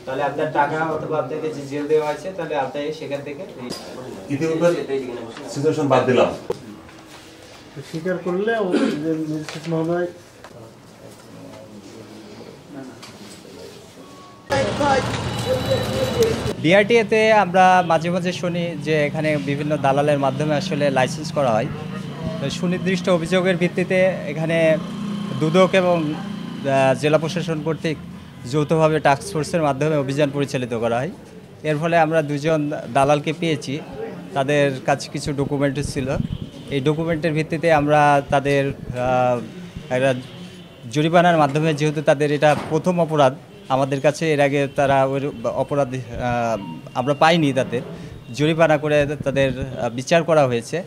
তাহলে আপনার টাকা অথবা আপনাকে যে জেল দেওয়া আছে তাহলে আপনি সেখান থেকে সিচুয়েশন বাদ দিলাম স্বীকার করলে ম্যাজিস্ট্রেট মহোদয় বিআরটিএতে আমরা মাঝে মাঝে শুনি যে এখানে বিভিন্ন দালালের মাধ্যমে আসলে লাইসেন্স করা হয়। তো সুনির্দিষ্ট অভিযোগের ভিত্তিতে এখানে দুদক এবং জেলা প্রশাসন কর্তৃক যৌথভাবে টাস্ক ফোর্সের মাধ্যমে অভিযান পরিচালিত করা হয়। এর ফলে আমরা দুজন দালালকে পেয়েছি, তাদের কাছে কিছু ডকুমেন্ট ছিল। এই ডকুমেন্টের ভিত্তিতে আমরা তাদের একটা জরিমানার মাধ্যমে, যেহেতু তাদের এটা প্রথম অপরাধ, আমাদের কাছে এর আগে তারা ওই অপরাধ আমরা পাইনি, তাদের জরিমানা করে তাদের বিচার করা হয়েছে।